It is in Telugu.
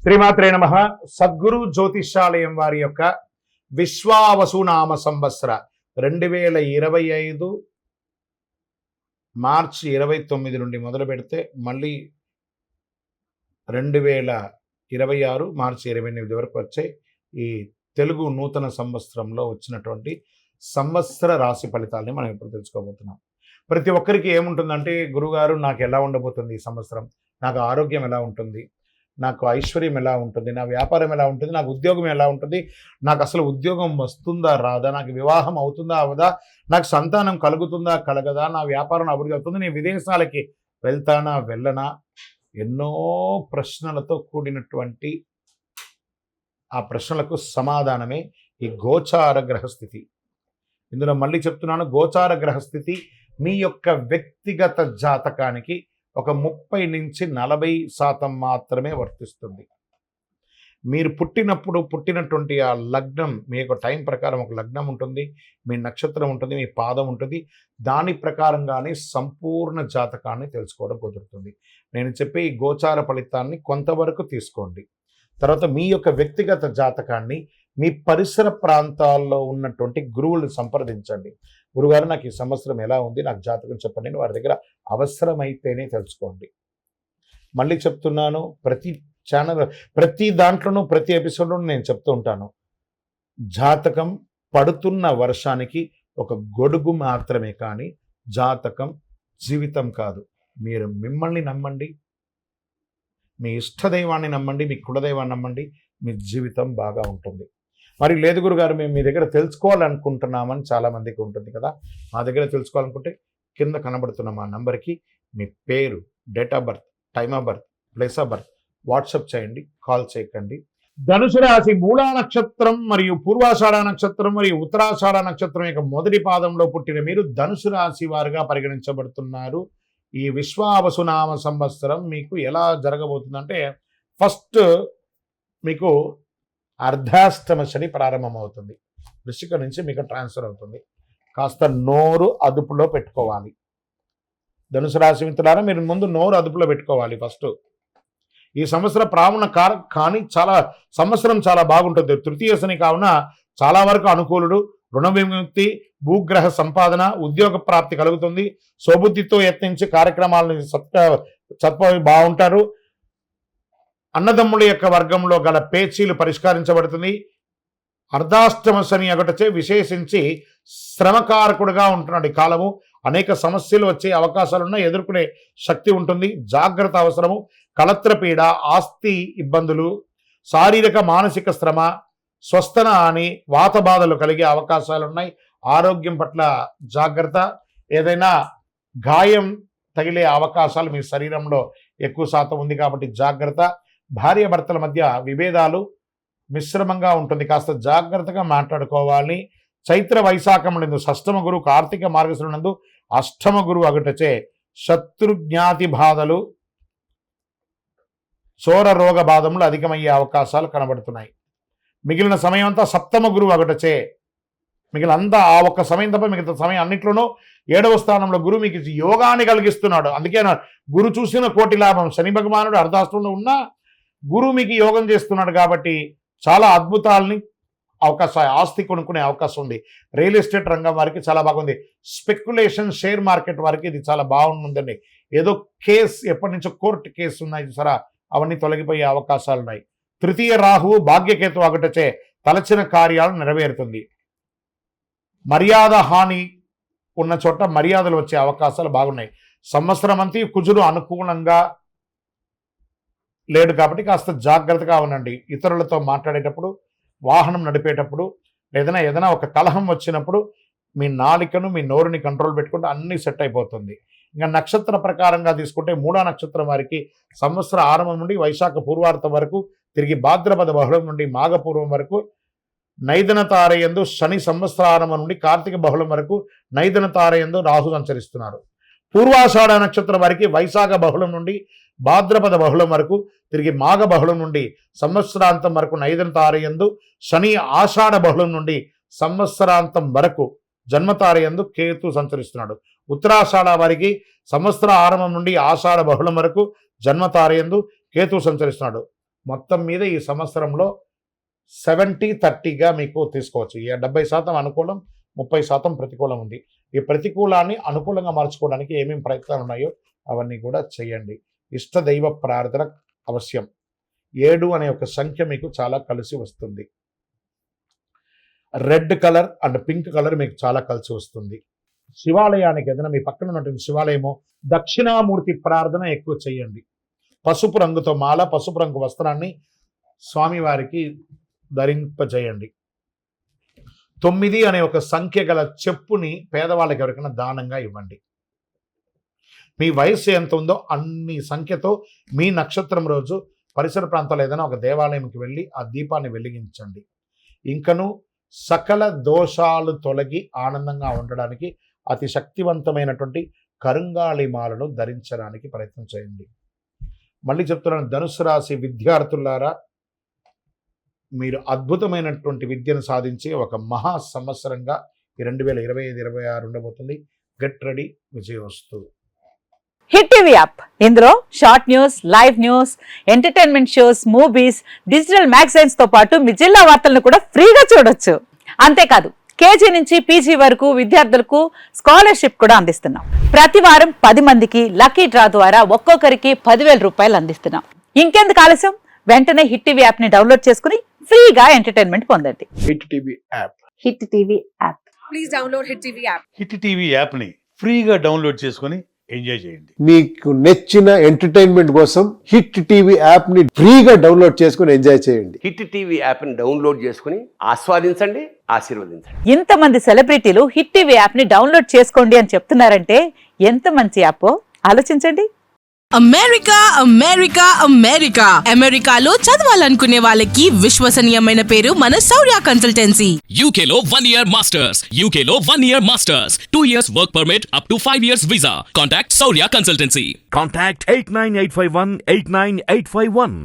శ్రీమాత్రే నమః. సద్గురు జ్యోతిష్యాలయం వారి యొక్క విశ్వావసునామ సంవత్సర 2025 మార్చి 29 నుండి మొదలు పెడితే మళ్ళీ 2026 మార్చి 28 వరకు వచ్చే ఈ తెలుగు నూతన సంవత్సరంలో వచ్చినటువంటి సంవత్సర రాశి ఫలితాలని మనం ఇప్పుడు తెలుసుకోబోతున్నాం. ప్రతి ఒక్కరికి ఏముంటుందంటే, గురుగారు నాకు ఎలా ఉండబోతుంది ఈ సంవత్సరం, నాకు ఆరోగ్యం ఎలా ఉంటుంది, నాకు ఐశ్వర్యం ఎలా ఉంటుంది, నా వ్యాపారం ఎలా ఉంటుంది, నాకు ఉద్యోగం ఎలా ఉంటుంది, నాకు అసలు ఉద్యోగం వస్తుందా రాదా, నాకు వివాహం అవుతుందా అవదా, నాకు సంతానం కలుగుతుందా కలగదా, నా వ్యాపారం అభివృద్ధి అవుతుంది, నేను విదేశాలకి వెళ్తానా వెళ్ళనా, ఎన్నో ప్రశ్నలతో కూడినటువంటి ఆ ప్రశ్నలకు సమాధానమే ఈ గోచార గ్రహస్థితి. ఇందులో మళ్ళీ చెప్తున్నాను, గోచార గ్రహస్థితి మీ యొక్క వ్యక్తిగత జాతకానికి ఒక 30 నుంచి 40% మాత్రమే వర్తిస్తుంది. మీరు పుట్టినటువంటి ఆ లగ్నం, మీ యొక్క టైం ప్రకారం ఒక లగ్నం ఉంటుంది, మీ నక్షత్రం ఉంటుంది, మీ పాదం ఉంటుంది. దాని ప్రకారంగానే సంపూర్ణ జాతకాన్ని తెలుసుకోవడం కుదురుతుంది. నేను చెప్పే ఈ గోచార ఫలితాన్ని కొంతవరకు తీసుకోండి. తర్వాత మీ యొక్క వ్యక్తిగత జాతకాన్ని మీ పరిసర ప్రాంతాల్లో ఉన్నటువంటి గురువులను సంప్రదించండి. గురుగారు నాకు ఈ సంవత్సరం ఎలా ఉంది, నాకు జాతకం చెప్పండి అని వారి దగ్గర అవసరమైతేనే తెలుసుకోండి. మళ్ళీ చెప్తున్నాను, ప్రతి దాంట్లోనూ ప్రతి ఎపిసోడ్లోనూ నేను చెప్తూ ఉంటాను, జాతకం పడుతున్న వర్షానికి ఒక గొడుగు మాత్రమే, కానీ జాతకం జీవితం కాదు. మీరు మిమ్మల్ని నమ్మండి, మీ ఇష్టదైవాన్ని నమ్మండి, మీ కులదైవాన్ని నమ్మండి, మీ జీవితం బాగా ఉంటుంది. మరి లేదు గురుగారు, మేము మీ దగ్గర తెలుసుకోవాలనుకుంటున్నామని చాలామందికి ఉంటుంది కదా. మా దగ్గర తెలుసుకోవాలనుకుంటే కింద కనబడుతున్న మా నంబర్కి మీ పేరు, date of birth, time of birth, place of birth WhatsApp చేయండి, కాల్ చేయకండి. ధనుసు రాశి మూలా నక్షత్రం మరియు పూర్వాషాఢ నక్షత్రం మరియు ఉత్తరాషాఢ నక్షత్రం యొక్క మొదటి పాదంలో పుట్టిన మీరు ధనుసు రాశి వారుగా పరిగణించబడుతున్నారు. ఈ విశ్వావసునామ సంవత్సరం మీకు ఎలా జరగబోతుందంటే, ఫస్ట్ మీకు అర్ధాష్టమ శని ప్రారంభమవుతుంది. వృశ్చిక నుంచి మీకు ట్రాన్స్ఫర్ అవుతుంది. కాస్త నోరు అదుపులో పెట్టుకోవాలి. ధనుసు రాశి మిత్రులారా, మీరు ముందు నోరు అదుపులో పెట్టుకోవాలి ఫస్ట్. ఈ సంవత్సరం కానీ సంవత్సరం చాలా బాగుంటుంది. తృతీయ శని కావున చాలా వరకు అనుకూలుడు. రుణ విముక్తి, భూగ్రహ సంపాదన, ఉద్యోగ ప్రాప్తి కలుగుతుంది. స్వబుద్ధితో యత్నించి కార్యక్రమాలను సత్పవి బాగుంటారు. అన్నదమ్ముల యొక్క వర్గంలో గల పేచీలు పరిష్కరించబడుతుంది. అర్ధాష్టమ శని ఒకటచే విశేషించి శ్రమకారకుడుగా ఉంటున్నాడు ఈ కాలము. అనేక సమస్యలు వచ్చే అవకాశాలున్నా ఎదుర్కొనే శక్తి ఉంటుంది. జాగ్రత్త అవసరము. కళత్రపీడ, ఆస్తి ఇబ్బందులు, శారీరక మానసిక శ్రమ, స్వస్థన అని వాత బాధలు కలిగే అవకాశాలున్నాయి. ఆరోగ్యం పట్ల జాగ్రత్త. ఏదైనా గాయం తగిలే అవకాశాలు మీ శరీరంలో ఎక్కువ శాతం ఉంది కాబట్టి జాగ్రత్త. భార్యాభర్తల మధ్య విభేదాలు మిశ్రమంగా ఉంటుంది, కాస్త జాగ్రత్తగా మాట్లాడుకోవాలి. చైత్ర వైశాఖమునందు షష్టమ గురువు, కార్తీక మార్గశిరమునందు అష్టమ గురువు అగుటచే శత్రుజ్ఞాతి బాధలు, చోర రోగ బాధములు అధికమయ్యే అవకాశాలు కనబడుతున్నాయి. మిగిలిన సమయం అంతా సప్తమ గురువు అగుటచే, మిగిలినంతా ఆ ఒక్క సమయం తప్ప మిగతా సమయం అన్నిట్లోనూ 7వ స్థానంలో గురువు మీకు యోగాన్ని కలిగిస్తున్నాడు. అందుకే గురు చూసిన కోటి లాభం. శని భగవానుడు అర్ధాష్టంలో ఉన్నా గురువు మీకు యోగం చేస్తున్నాడు కాబట్టి చాలా అద్భుతాలని ఆస్తి కొనుక్కునే అవకాశం ఉంది. రియల్ ఎస్టేట్ రంగం వారికి చాలా బాగుంది. స్పెక్యులేషన్, షేర్ మార్కెట్ వారికి ఇది చాలా బాగుందండి. ఏదో కేసు, ఎప్పటి నుంచో కోర్టు కేసు ఉన్నాయి సరే, అవన్నీ తొలగిపోయే అవకాశాలు ఉన్నాయి. తృతీయ రాహువు భాగ్యకేతు ఒకటచే తలచిన కార్యాలు నెరవేరుతుంది. మర్యాద హాని ఉన్న చోట మర్యాదలు వచ్చే అవకాశాలు బాగున్నాయి. సంవత్సరం అంతా కుజుడు అనుకూలంగా లేడు కాబట్టి కాస్త జాగ్రత్తగా ఉండండి. ఇతరులతో మాట్లాడేటప్పుడు, వాహనం నడిపేటప్పుడు, ఏదైనా ఒక కలహం వచ్చినప్పుడు మీ నాలికను, మీ నోరుని కంట్రోల్ పెట్టుకుంటే అన్నీ సెట్ అయిపోతుంది. ఇంకా నక్షత్ర ప్రకారంగా తీసుకుంటే మూడా నక్షత్రం వారికి సంవత్సర ఆరంభం నుండి వైశాఖ పూర్వార్ధ వరకు, తిరిగి భాద్రపద బహుళం నుండి మాఘపూర్వం వరకు నైదన తారయందు శని, సంవత్సర ఆరంభం నుండి కార్తీక బహుళం వరకు నైదన తారయందు రాహు సంచరిస్తున్నారు. పూర్వాషాఢ నక్షత్రం వారికి వైశాఖ బహుళం నుండి భాద్రపద బహుళం వరకు, తిరిగి మాఘ బహుళం నుండి సంవత్సరాంతం వరకు నైదన తారయందు శని, ఆషాఢ బహుళం నుండి సంవత్సరాంతం వరకు జన్మతారయందు కేతు సంచరిస్తున్నాడు. ఉత్తరాషాఢ వారికి సంవత్సర ఆరంభం నుండి ఆషాఢ బహుళం వరకు జన్మతారయందు కేతు సంచరిస్తున్నాడు. మొత్తం మీద ఈ సంవత్సరంలో 70-30గా మీకు తీసుకోవచ్చు. ఈ 70% అనుకూలం, 30% ప్రతికూలం ఉంది. ఈ ప్రతికూలాన్ని అనుకూలంగా మార్చుకోవడానికి ఏమేమి ప్రయత్నాలు ఉన్నాయో అవన్నీ కూడా చేయండి. ఇష్టదైవ ప్రార్థన అవశ్యం. 7 అనే ఒక సంఖ్య మీకు చాలా కలిసి వస్తుంది. Red colour and pink colour మీకు చాలా కలిసి వస్తుంది. శివాలయానికి ఏదైనా మీ పక్కన ఉన్నటువంటి శివాలయము దక్షిణామూర్తి ప్రార్థన ఎక్కువ చేయండి. పసుపు రంగుతో మాల, పసుపు రంగు వస్త్రాన్ని స్వామివారికి ధరింపజేయండి. 9 అనే ఒక సంఖ్య గల చెప్పుని పేదవాళ్ళకి ఎవరికైనా దానంగా ఇవ్వండి. మీ వయస్సు ఎంత ఉందో అన్ని సంఖ్యతో మీ నక్షత్రం రోజు పరిసర ప్రాంతాల్లో ఏదైనా ఒక దేవాలయంకి వెళ్ళి ఆ దీపాన్ని వెలిగించండి. ఇంకను సకల దోషాలు తొలగి ఆనందంగా ఉండడానికి అతి శక్తివంతమైనటువంటి కరుంగాళి మాలను ధరించడానికి ప్రయత్నం చేయండి. మళ్ళీ చెప్తున్నాను, ధనుసు రాశి విద్యార్థులారా, మీరు అద్భుతమైనటువంటి విద్యను సాధించి ఒక మహా సంవత్సరంగా ఈ 2025-26 ఉండబోతుంది. గెట్ రెడీ, విజయోస్తు. హిట్ టీవీ యాప్, ఇందులో short news, live news, entertainment shows, movies, digital magazines తో పాటు మీ జిల్లా వార్తలను కూడా ఫ్రీగా చూడొచ్చు. అంతేకాదు కేజీ నుంచి పీజీ వరకు విద్యార్థులకు స్కాలర్షిప్ కూడా అందిస్తున్నాం. ప్రతి వారం 10 మందికి లక్కీ డ్రా ద్వారా ఒక్కొక్కరికి 10,000 రూపాయలు అందిస్తున్నాం. ఇంకెందుకు ఆలస్యం, వెంటనే హిట్ టీవీ యాప్ ని డౌన్లోడ్ చేసుకుని ఫ్రీగా ఎంటర్టైన్మెంట్ పొందండి. Hit TV app. Hit TV app. Please download hit TV app. Hit TV యాప్ని ఫ్రీగా డౌన్లోడ్ చేసుకొని ఎంజాయ్ చేయండి. మీకు నచ్చిన ఎంటర్టైన్మెంట్ కోసం హిట్ టీవీ యాప్ ని ఫ్రీగా డౌన్లోడ్ చేసుకుని ఎంజాయ్ చేయండి. హిట్ టీవీ యాప్ని డౌన్లోడ్ చేసుకుని ఆస్వాదించండి, ఆశీర్వదించండి. ఇంతమంది సెలబ్రిటీలు హిట్ టీవీ యాప్ ని డౌన్లోడ్ చేసుకోండి అని చెప్తున్నారంటే ఎంత మంచి యాప్ ఆలోచించండి. అమెరికా అమెరికా అమెరికా అమెరికాలో చదవాలనుకునే వాళ్ళకి విశ్వసనీయమైన పేరు మన శౌర్య కన్సల్టెన్సీ. UK లో 1 year masters. UK లో 1 year masters. 2 years work permit up to 5 years visa. Contact Saurya Consultancy. Contact 89851 89851.